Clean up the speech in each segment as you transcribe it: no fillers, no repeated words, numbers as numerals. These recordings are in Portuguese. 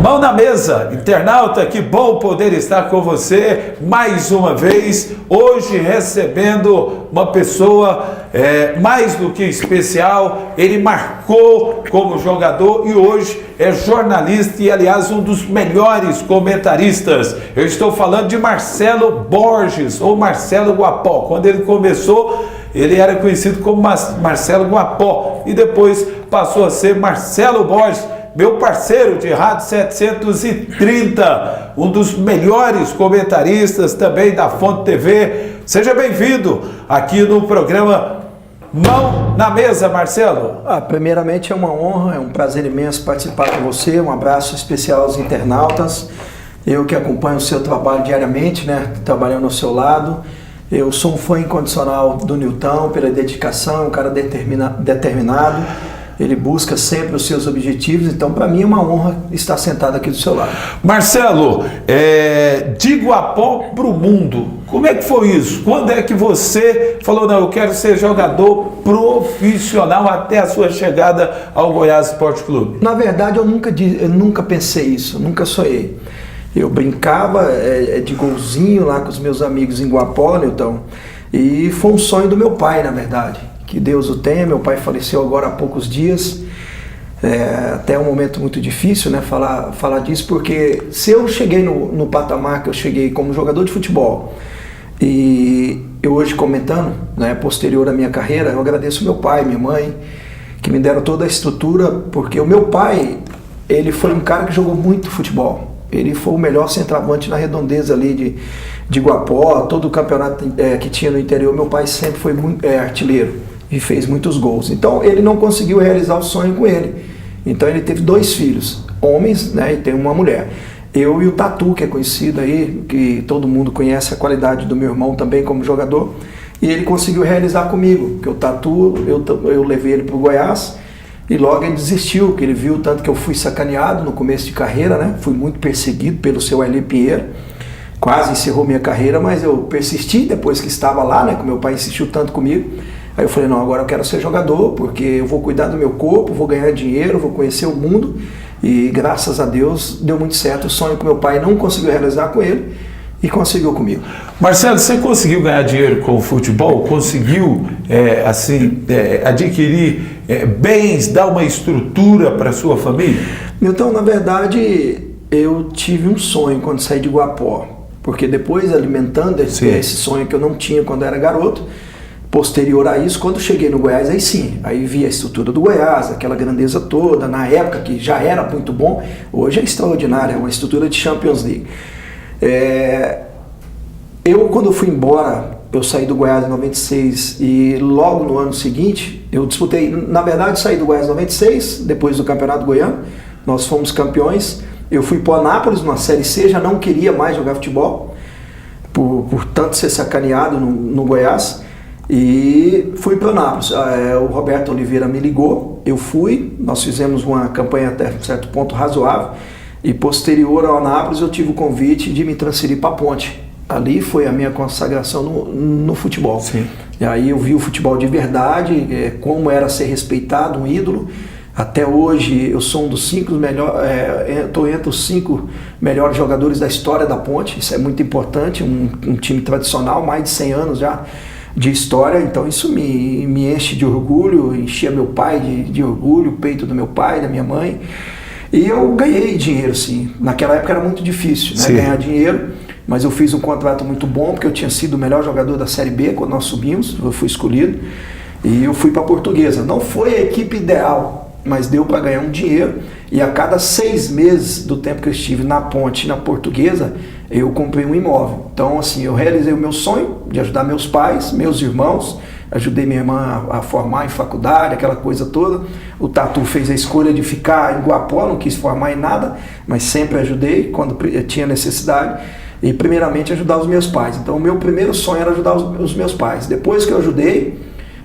Mão na mesa, internauta, que bom poder estar com você mais uma vez, hoje recebendo uma pessoa mais do que especial. Ele marcou como jogador e hoje é jornalista e, aliás, um dos melhores comentaristas. Eu estou falando de Marcelo Borges, ou Marcelo Guapó. Quando ele começou, ele era conhecido como Marcelo Guapó e depois passou a ser Marcelo Borges, meu parceiro de Rádio 730, um dos melhores comentaristas também da Fonte TV. Seja bem-vindo aqui no programa Mão na Mesa, Marcelo. Primeiramente é uma honra, é um prazer imenso participar com você. Um abraço especial aos internautas. Eu que acompanho o seu trabalho diariamente, né? Trabalhando ao seu lado. Eu sou um fã incondicional do Nilton pela dedicação, um cara determinado. Ele busca sempre os seus objetivos, então para mim é uma honra estar sentado aqui do seu lado. Marcelo, de Guapó para o mundo, como é que foi isso? Quando é que você falou, não, eu quero ser jogador profissional até a sua chegada ao Goiás Esporte Clube? Na verdade eu nunca pensei isso, nunca sonhei. Eu brincava de golzinho lá com os meus amigos em Guapó, Nilton, e foi um sonho do meu pai, na verdade. Que Deus o tenha, meu pai faleceu agora há poucos dias, até um momento muito difícil, né, falar disso, porque se eu cheguei no patamar que eu cheguei como jogador de futebol, e eu hoje comentando, né, posterior à minha carreira, eu agradeço meu pai, minha mãe, que me deram toda a estrutura, porque o meu pai, ele foi um cara que jogou muito futebol, ele foi o melhor centroavante na redondeza ali de Guapó, todo o campeonato que tinha no interior, meu pai sempre foi muito artilheiro e fez muitos gols. Então ele não conseguiu realizar o sonho com ele. Então ele teve 2 filhos, homens, né, e tem uma mulher. Eu e o Tatu, que é conhecido aí, que todo mundo conhece a qualidade do meu irmão também como jogador, e ele conseguiu realizar comigo, porque o Tatu, eu levei ele para o Goiás, e logo ele desistiu, porque ele viu tanto que eu fui sacaneado no começo de carreira, né, fui muito perseguido pelo seu Eli Pinheiro, quase encerrou minha carreira, mas eu persisti depois que estava lá, né, que meu pai insistiu tanto comigo. Aí eu falei, não, agora eu quero ser jogador, porque eu vou cuidar do meu corpo, vou ganhar dinheiro, vou conhecer o mundo. E graças a Deus deu muito certo. O sonho que meu pai não conseguiu realizar com ele e conseguiu comigo. Marcelo, você conseguiu ganhar dinheiro com o futebol? Conseguiu adquirir bens, dar uma estrutura para a sua família? Então, na verdade, eu tive um sonho quando saí de Guapó. Porque depois, alimentando esse sonho que eu não tinha quando era garoto, posterior a isso, quando cheguei no Goiás, aí sim, aí vi a estrutura do Goiás, aquela grandeza toda, na época que já era muito bom, hoje é extraordinária, é uma estrutura de Champions League. Quando eu fui embora, eu saí do Goiás em 96 e logo no ano seguinte, eu disputei, na verdade saí do Goiás em 96, depois do Campeonato Goiano, nós fomos campeões, eu fui para o Anápolis, numa Série C, já não queria mais jogar futebol, por tanto ser sacaneado no Goiás, e fui para o Anápolis. O Roberto Oliveira me ligou, eu fui, nós fizemos uma campanha até certo ponto razoável, e posterior ao Anápolis eu tive o convite de me transferir para a Ponte. Ali foi a minha consagração no futebol. Sim. E aí eu vi o futebol de verdade, como era ser respeitado, um ídolo. Até hoje eu sou um dos 5 melhores, estou entre os 5 melhores jogadores da história da Ponte, isso é muito importante, um time tradicional, mais de 100 anos já de história, então isso me enche de orgulho, enchia meu pai de orgulho, o peito do meu pai, da minha mãe, e eu ganhei dinheiro sim, naquela época era muito difícil, né, ganhar dinheiro, mas eu fiz um contrato muito bom, porque eu tinha sido o melhor jogador da Série B quando nós subimos, eu fui escolhido, e eu fui para a Portuguesa, não foi a equipe ideal, mas deu para ganhar um dinheiro, e a cada 6 meses do tempo que eu estive na Ponte, na Portuguesa, eu comprei um imóvel. Então, assim, eu realizei o meu sonho de ajudar meus pais, meus irmãos, ajudei minha irmã a formar em faculdade, aquela coisa toda. O Tatu fez a escolha de ficar em Guapó, não quis formar em nada, mas sempre ajudei quando tinha necessidade. E, primeiramente, ajudar os meus pais. Então, o meu primeiro sonho era ajudar os meus pais. Depois que eu ajudei,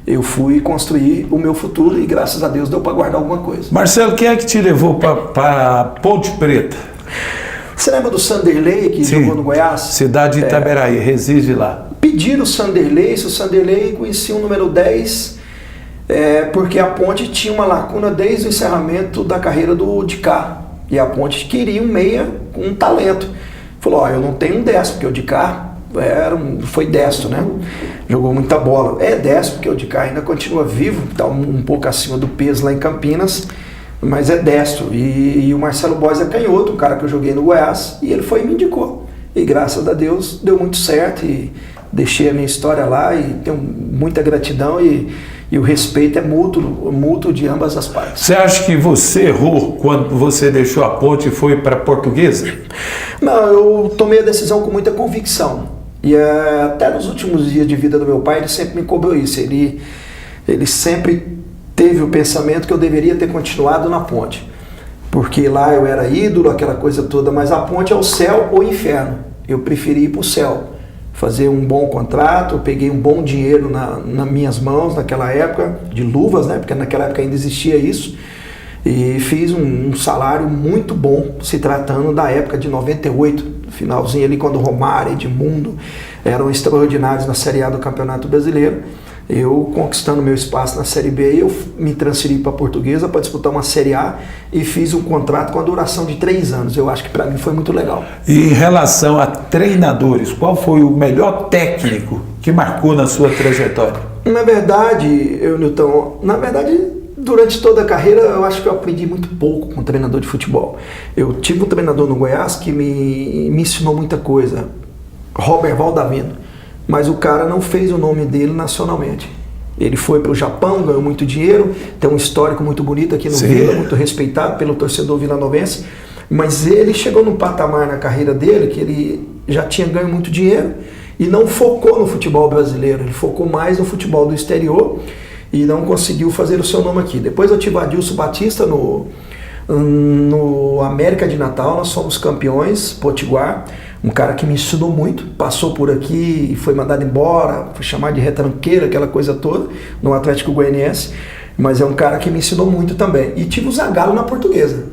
eu fui construir o meu futuro e, graças a Deus, deu para guardar alguma coisa. Marcelo, quem é que te levou para Ponte Preta? Você lembra do Sanderley, que jogou no Goiás? Cidade de Itaberaí, reside lá. Pediram o Sanderley, se o Sanderley conhecia o número 10, porque a Ponte tinha uma lacuna desde o encerramento da carreira do Dicá. E a Ponte queria um meia com um talento. Falou, ó, eu não tenho um destro, porque o Dicá foi destro, né? Jogou muita bola. É destro, porque o Dicá ainda continua vivo, está um pouco acima do peso lá em Campinas, mas é destro. E o Marcelo Bois é canhoto, um cara que eu joguei no Goiás, e ele foi e me indicou. E graças a Deus deu muito certo, e deixei a minha história lá, e tenho muita gratidão, e o respeito é mútuo de ambas as partes. Você acha que você errou quando você deixou a Ponte e foi para a Portuguesa? Não, eu tomei a decisão com muita convicção. E até nos últimos dias de vida do meu pai, ele sempre me cobrou isso. Ele sempre teve o pensamento que eu deveria ter continuado na Ponte. Porque lá eu era ídolo, aquela coisa toda, mas a Ponte é o céu ou o inferno. Eu preferi ir para o céu. Fazer um bom contrato, eu peguei um bom dinheiro nas minhas mãos naquela época, de luvas, né? Porque naquela época ainda existia isso. E fiz um salário muito bom, se tratando da época de 98, finalzinho ali, quando Romário, Edmundo eram extraordinários na Série A do Campeonato Brasileiro. Eu, conquistando meu espaço na Série B, eu me transferi para a Portuguesa para disputar uma Série A e fiz um contrato com a duração de 3 anos. Eu acho que para mim foi muito legal. E em relação a treinadores, qual foi o melhor técnico que marcou na sua trajetória? Na verdade, Nilton, durante toda a carreira, eu acho que eu aprendi muito pouco com treinador de futebol. Eu tive um treinador no Goiás que me ensinou muita coisa, Robert Valdavino. Mas o cara não fez o nome dele nacionalmente. Ele foi para o Japão, ganhou muito dinheiro, tem um histórico muito bonito aqui no Vila, muito respeitado pelo torcedor vilanovense, mas ele chegou num patamar na carreira dele que ele já tinha ganho muito dinheiro e não focou no futebol brasileiro, ele focou mais no futebol do exterior e não conseguiu fazer o seu nome aqui. Depois eu tive o Adilson Batista no América de Natal, nós fomos campeões, Potiguar, um cara que me ensinou muito, passou por aqui e foi mandado embora, foi chamado de retranqueiro, aquela coisa toda, no Atlético Goianiense, mas é um cara que me ensinou muito também. E tive o Zagallo na Portuguesa.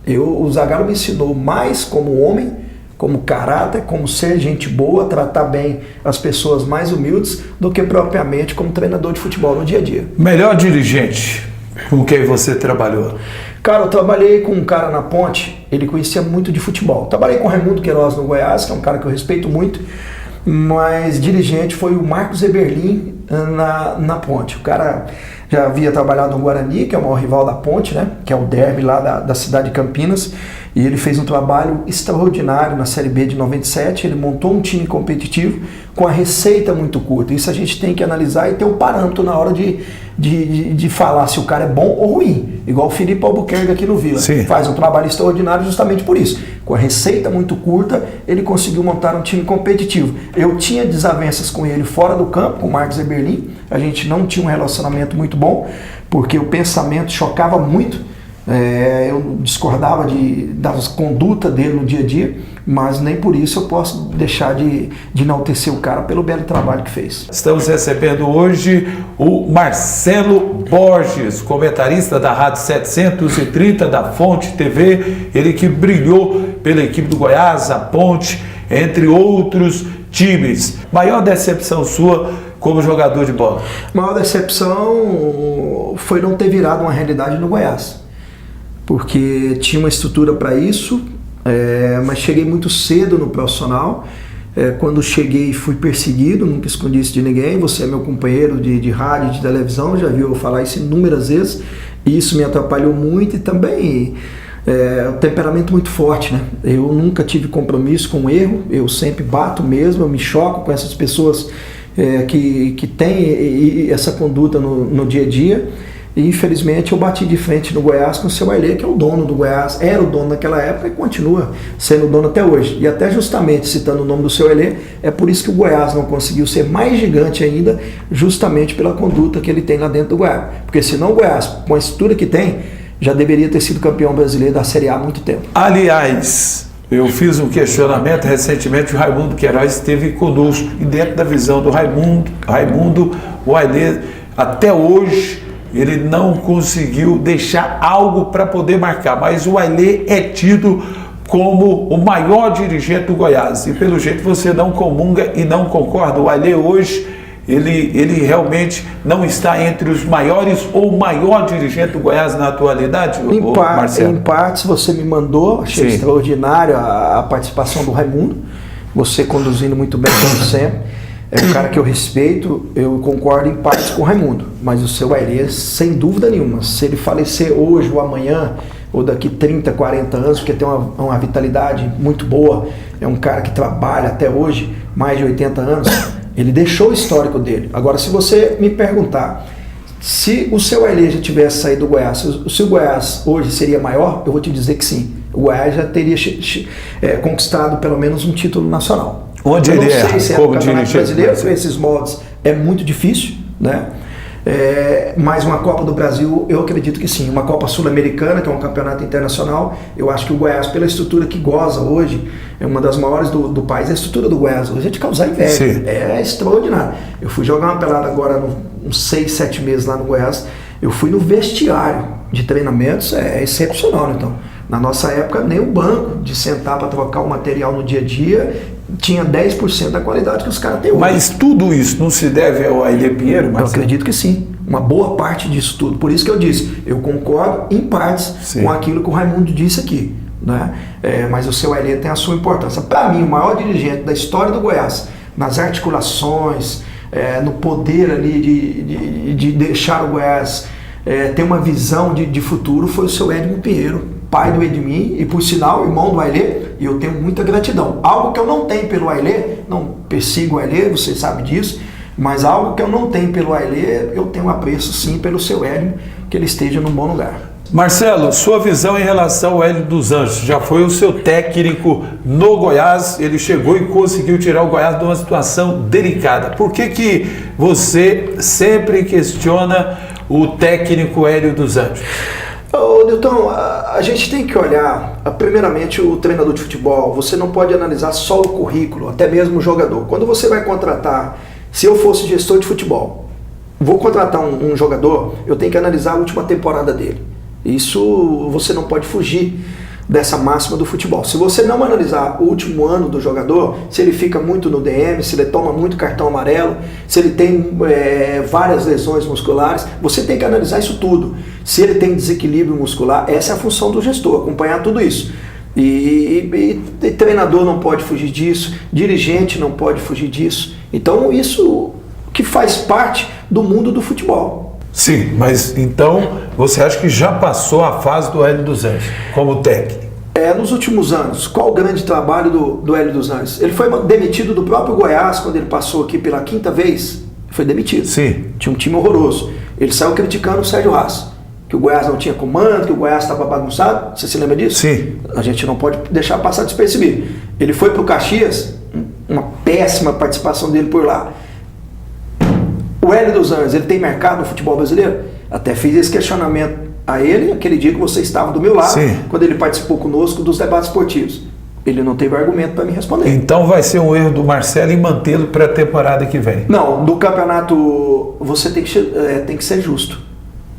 O Zagallo me ensinou mais como homem, como caráter, como ser gente boa, tratar bem as pessoas mais humildes, do que propriamente como treinador de futebol no dia a dia. Melhor dirigente com quem você trabalhou? Cara, eu trabalhei com um cara na Ponte, ele conhecia muito de futebol. Trabalhei com o Raimundo Queiroz no Goiás, que é um cara que eu respeito muito, mas dirigente foi o Marcos Eberlin na Ponte. O cara já havia trabalhado no Guarani, que é o maior rival da Ponte, né? Que é o derby lá da cidade de Campinas, e ele fez um trabalho extraordinário na Série B de 97, ele montou um time competitivo com a receita muito curta. Isso a gente tem que analisar e ter um parâmetro na hora de falar se o cara é bom ou ruim, igual o Felipe Albuquerque aqui no Vila. Sim. Faz um trabalho extraordinário justamente por isso. Com a receita muito curta, ele conseguiu montar um time competitivo. Eu tinha desavenças com ele fora do campo, com o Marcos Eberlin, a gente não tinha um relacionamento muito bom, porque o pensamento chocava muito. Eu discordava das condutas dele no dia a dia, mas nem por isso eu posso deixar de enaltecer o cara pelo belo trabalho que fez. Estamos recebendo hoje o Marcelo Borges, comentarista da Rádio 730 da Fonte TV, ele que brilhou pela equipe do Goiás, a Ponte, entre outros times. Maior decepção sua como jogador de bola? A maior decepção foi não ter virado uma realidade no Goiás, porque tinha uma estrutura para isso, mas cheguei muito cedo no profissional. Quando cheguei fui perseguido, nunca escondi isso de ninguém. Você é meu companheiro de rádio, de televisão, já viu eu falar isso inúmeras vezes, e isso me atrapalhou muito. E também o temperamento muito forte, né? Eu nunca tive compromisso com o erro, eu sempre bato mesmo, eu me choco com essas pessoas que têm essa conduta no dia a dia. E infelizmente eu bati de frente no Goiás com o seu Ailê, que é o dono do Goiás, era o dono naquela época e continua sendo o dono até hoje. E até justamente citando o nome do seu Ailê, é por isso que o Goiás não conseguiu ser mais gigante ainda, justamente pela conduta que ele tem lá dentro do Goiás. Porque senão o Goiás, com a estrutura que tem, já deveria ter sido campeão brasileiro da Série A há muito tempo. Aliás, eu fiz um questionamento recentemente, o Raimundo Queiroz esteve conosco, e dentro da visão do Raimundo, o Ailê, até hoje, ele não conseguiu deixar algo para poder marcar, mas o Ailê é tido como o maior dirigente do Goiás, e pelo jeito você não comunga e não concorda. O Ailê hoje ele realmente não está entre os maiores ou o maior dirigente do Goiás na atualidade, Marcelo? Em partes você me mandou, achei extraordinário a participação do Raimundo, você conduzindo muito bem como sempre. É um cara que eu respeito, eu concordo em partes com o Raimundo, mas o seu Ailê, sem dúvida nenhuma, se ele falecer hoje ou amanhã, ou daqui 30, 40 anos, porque tem uma vitalidade muito boa, é um cara que trabalha até hoje, mais de 80 anos, ele deixou o histórico dele. Agora, se você me perguntar, se o seu Ailê já tivesse saído do Goiás, se o Goiás hoje seria maior, eu vou te dizer que sim. O Goiás já teria conquistado pelo menos um título nacional. Onde ele é? Eu não sei se é o Campeonato Brasileiro, com esses moldes é muito difícil, né? Mas uma Copa do Brasil, eu acredito que sim. Uma Copa Sul-Americana, que é um campeonato internacional, eu acho que o Goiás, pela estrutura que goza hoje, é uma das maiores do país. A estrutura do Goiás hoje é de causar inveja. Sim. É extraordinário. Eu fui jogar uma pelada agora, uns 6, 7 meses lá no Goiás. Eu fui no vestiário de treinamentos, é excepcional, né? Então, na nossa época, nem o banco de sentar para trocar o material no dia a dia tinha 10% da qualidade que os caras têm hoje. Mas tudo isso não se deve ao Ailê Pinheiro, Marcelo? Eu acredito que sim. Uma boa parte disso tudo. Por isso que eu disse, eu concordo em partes com aquilo que o Raimundo disse aqui, né? Mas o seu Ailê tem a sua importância. Para mim, o maior dirigente da história do Goiás, nas articulações, no poder ali de deixar o Goiás ter uma visão de futuro, foi o seu Edmo Pinheiro, pai do Edmir e, por sinal, irmão do Ailê, e eu tenho muita gratidão. Algo que eu não tenho pelo Ailê, não persigo o Ailê, você sabe disso, mas algo que eu não tenho pelo Ailê, eu tenho apreço sim pelo seu Edmo, que ele esteja num bom lugar. Marcelo, sua visão em relação ao Hélio dos Anjos, já foi o seu técnico no Goiás, ele chegou e conseguiu tirar o Goiás de uma situação delicada. Por que você sempre questiona o técnico Hélio dos Anjos? Nilton, a gente tem que olhar, primeiramente, o treinador de futebol. Você não pode analisar só o currículo, até mesmo o jogador. Quando você vai contratar, se eu fosse gestor de futebol, vou contratar um jogador, eu tenho que analisar a última temporada dele. Isso você não pode fugir dessa máxima do futebol. Se você não analisar o último ano do jogador, se ele fica muito no DM, se ele toma muito cartão amarelo, se ele tem várias lesões musculares, você tem que analisar isso tudo. Se ele tem desequilíbrio muscular, essa é a função do gestor, acompanhar tudo isso. E treinador não pode fugir disso, dirigente não pode fugir disso. Então isso que faz parte do mundo do futebol. Sim, mas então você acha que já passou a fase do Hélio dos Anjos como técnico? Nos últimos anos, qual o grande trabalho do Hélio dos Anjos? Ele foi demitido do próprio Goiás quando ele passou aqui pela 5ª vez. Foi demitido. Sim. Tinha um time horroroso. Ele saiu criticando o Sérgio Haas, que o Goiás não tinha comando, que o Goiás estava bagunçado. Você se lembra disso? Sim. A gente não pode deixar passar despercebido. Ele foi para o Caxias, uma péssima participação dele por lá. O Hélio dos Anjos, ele tem mercado no futebol brasileiro? Até fiz esse questionamento a ele aquele dia que você estava do meu lado, sim, quando ele participou conosco dos debates esportivos. Ele não teve argumento para me responder. Então vai ser um erro do Marcelo em mantê-lo para a temporada que vem? Não, do campeonato você tem que ser justo.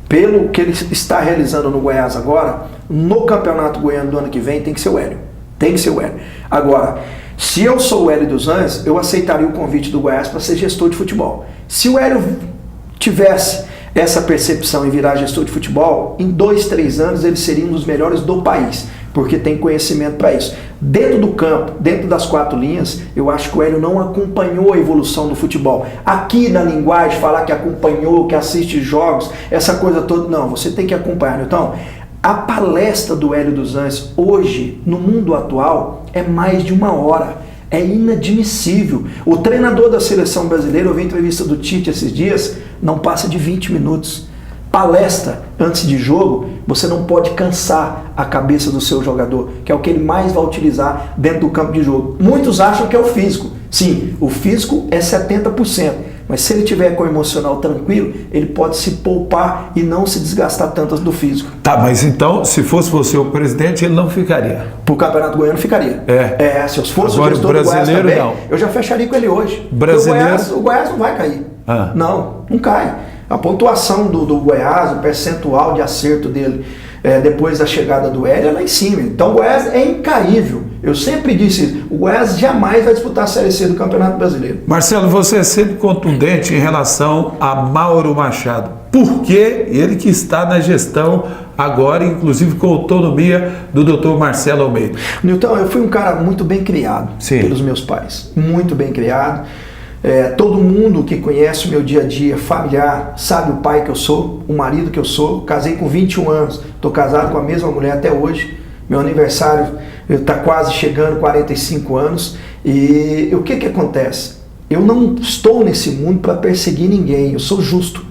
Pelo que ele está realizando no Goiás agora, no campeonato goiano do ano que vem tem que ser o Hélio. Tem que ser o Hélio. Agora, se eu sou o Hélio dos Anjos, eu aceitaria o convite do Goiás para ser gestor de futebol. Se o Hélio tivesse essa percepção em virar gestor de futebol, em 2, 3 anos ele seria um dos melhores do país, porque tem conhecimento para isso. Dentro do campo, dentro das 4 linhas, eu acho que o Hélio não acompanhou a evolução do futebol. Aqui na linguagem, falar que acompanhou, que assiste jogos, essa coisa toda, não, você tem que acompanhar. Então, a palestra do Hélio dos Anjos hoje, no mundo atual, é mais de 1 hora. É inadmissível. O treinador da seleção brasileira, eu vi a entrevista do Tite esses dias, não passa de 20 minutos. Palestra antes de jogo, você não pode cansar a cabeça do seu jogador, que é o que ele mais vai utilizar dentro do campo de jogo. Muitos acham que é o físico. Sim, o físico é 70%. Mas se ele tiver com o emocional tranquilo, ele pode se poupar e não se desgastar tanto do físico. Tá, mas então, se fosse você o presidente, ele não ficaria? Pro Campeonato Goiano ficaria. Se eu fosse agora, o gestor do Goiás também, não. Eu já fecharia com ele hoje. Brasileiro? O Goiás não vai cair. Não cai. A pontuação do Goiás, o percentual de acerto dele depois da chegada do Hélio é lá em cima. Então o Goiás é incaível. Eu sempre disse isso. O Goiás jamais vai disputar a Série C do Campeonato Brasileiro. Marcelo, você é sempre contundente em relação a Mauro Machado. Por que ele que está na gestão agora, inclusive com autonomia do Dr. Marcelo Almeida? Nilton, eu fui um cara muito bem criado pelos meus pais. Muito bem criado. Todo mundo que conhece o meu dia a dia familiar sabe o pai que eu sou, o marido que eu sou. Casei com 21 anos, estou casado com a mesma mulher até hoje. Meu aniversário está quase chegando, 45 anos. E o que acontece? Eu não estou nesse mundo para perseguir ninguém, eu sou justo.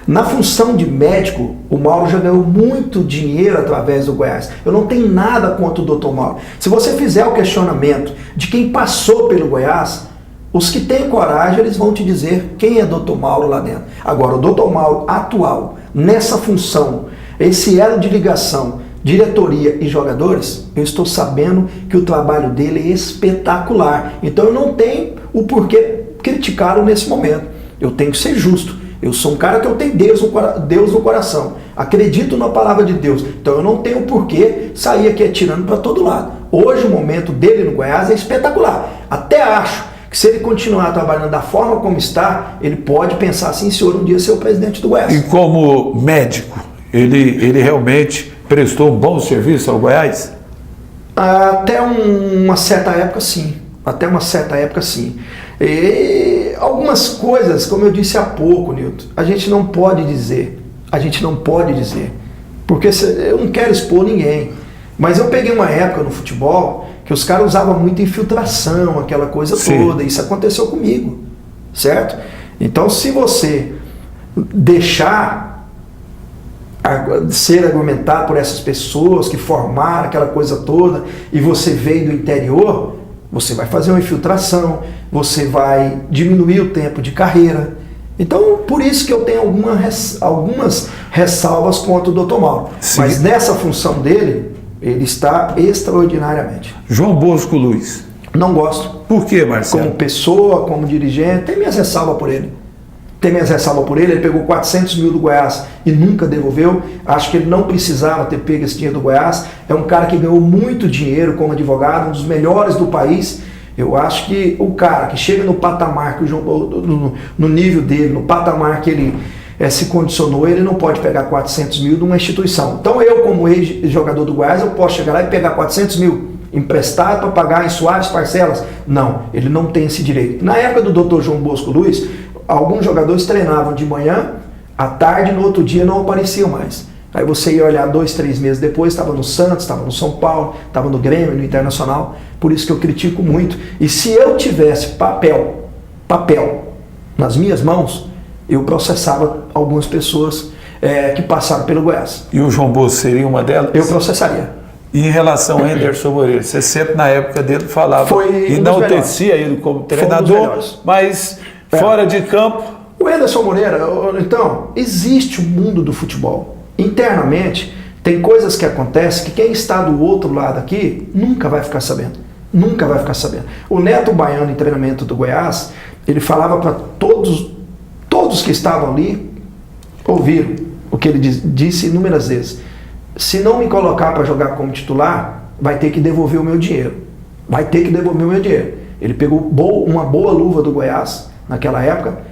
Na função de médico, o Mauro já ganhou muito dinheiro através do Goiás. Eu não tenho nada contra o Dr. Mauro. Se você fizer o questionamento de quem passou pelo Goiás, os que têm coragem, eles vão te dizer quem é Dr. Mauro lá dentro. Agora, o Dr. Mauro atual, nessa função, esse elo de ligação, diretoria e jogadores, eu estou sabendo que o trabalho dele é espetacular. Então eu não tenho o porquê criticá-lo nesse momento. Eu tenho que ser justo. Eu sou um cara que eu tenho Deus no coração. Acredito na palavra de Deus. Então eu não tenho porquê sair aqui atirando para todo lado. Hoje o momento dele no Goiás é espetacular. Até acho que se ele continuar trabalhando da forma como está, ele pode pensar assim, senhor, um dia ser o presidente do Goiás. E como médico, ele realmente prestou um bom serviço ao Goiás? Até uma certa época, sim. Até uma certa época, sim. E algumas coisas, como eu disse há pouco, Nilton, a gente não pode dizer. A gente não pode dizer. Porque eu não quero expor ninguém. Mas eu peguei uma época no futebol que os caras usavam muito infiltração, aquela coisa toda. Isso aconteceu comigo, certo? Então, se você deixar ser argumentado por essas pessoas que formaram aquela coisa toda e você veio do interior, você vai fazer uma infiltração, você vai diminuir o tempo de carreira. Então, por isso que eu tenho algumas ressalvas contra o Dr. Mauro. Sim. Mas nessa função dele, ele está extraordinariamente. João Bosco Luiz. Não gosto. Por quê, Marcelo? Como pessoa, como dirigente, tem minhas ressalvas por ele. Ele pegou 400 mil do Goiás e nunca devolveu. Acho que ele não precisava ter pego esse dinheiro do Goiás. É um cara que ganhou muito dinheiro como advogado, um dos melhores do país. Eu acho que o cara que chega no patamar, que no nível dele, no patamar que ele se condicionou, ele não pode pegar 400 mil de uma instituição. Então eu, como ex-jogador do Goiás, eu posso chegar lá e pegar 400 mil emprestado para pagar em suaves parcelas? Não, ele não tem esse direito. Na época do Dr. João Bosco Luiz, alguns jogadores treinavam de manhã, à tarde, no outro dia não apareciam mais. Aí você ia olhar 2, 3 meses depois, estava no Santos, estava no São Paulo, estava no Grêmio, no Internacional. Por isso que eu critico muito. E se eu tivesse papel nas minhas mãos, eu processava algumas pessoas que passaram pelo Goiás. E o João Bosco seria uma delas? Eu processaria. E em relação ao Henderson Moreira, você sempre na época dele falava, enaltecia ele como treinador, mas fora de campo... O Henderson Moreira, então, existe o mundo do futebol. Internamente, tem coisas que acontecem que quem está do outro lado aqui nunca vai ficar sabendo. Nunca vai ficar sabendo. O Neto Baiano, em treinamento do Goiás, ele falava para todos que estavam ali, ouviram o que ele disse inúmeras vezes. Se não me colocar para jogar como titular, vai ter que devolver o meu dinheiro. Vai ter que devolver o meu dinheiro. Ele pegou uma boa luva do Goiás, naquela época,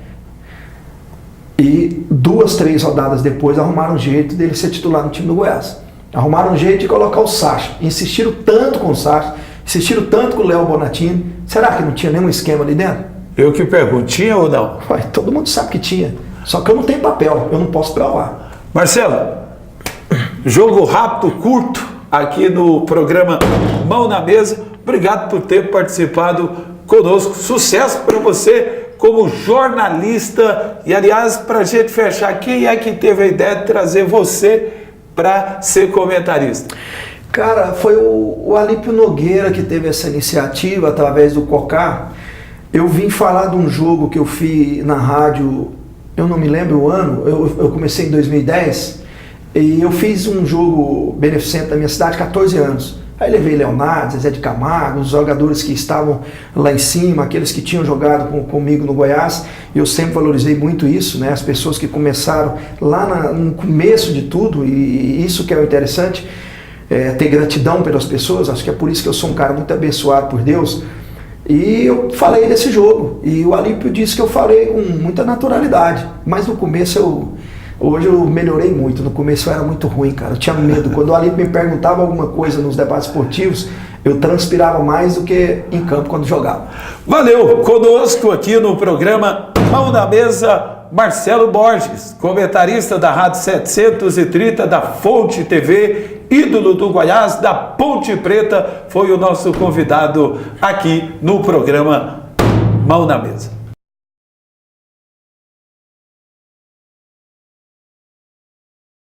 e 2, 3 rodadas depois arrumaram um jeito dele ser titular no time do Goiás. Arrumaram um jeito de colocar o Sacha. Insistiram tanto com o Sacha, insistiram tanto com o Léo Bonatini. Será que não tinha nenhum esquema ali dentro? Eu que pergunto, tinha ou não? Ué, todo mundo sabe que tinha. Só que eu não tenho papel, eu não posso provar. Marcelo, jogo rápido, curto, aqui no programa Mão na Mesa. Obrigado por ter participado conosco. Sucesso para você como jornalista. E, aliás, para a gente fechar, quem é que teve a ideia de trazer você para ser comentarista? Cara, foi o Alípio Nogueira que teve essa iniciativa através do Cocá. Eu vim falar de um jogo que eu fiz na rádio, eu não me lembro o ano, eu comecei em 2010, e eu fiz um jogo beneficente da minha cidade, 14 anos. Aí levei Leonardo, Zezé de Camargo, os jogadores que estavam lá em cima, aqueles que tinham jogado comigo no Goiás. Eu sempre valorizei muito isso, né? As pessoas que começaram lá no começo de tudo, e isso que é o interessante. ter gratidão pelas pessoas. Acho que é por isso que eu sou um cara muito abençoado por Deus. E eu falei desse jogo, e o Alípio disse que eu falei com muita naturalidade, mas no começo hoje eu melhorei muito. No começo eu era muito ruim, cara, eu tinha medo. Quando o Alípio me perguntava alguma coisa nos debates esportivos, eu transpirava mais do que em campo quando jogava. Valeu! Conosco aqui no programa Mão na Mesa, Marcelo Borges, comentarista da Rádio 730 da Fonte TV, ídolo do Goiás, da Ponte Preta, foi o nosso convidado aqui no programa Mão na Mesa.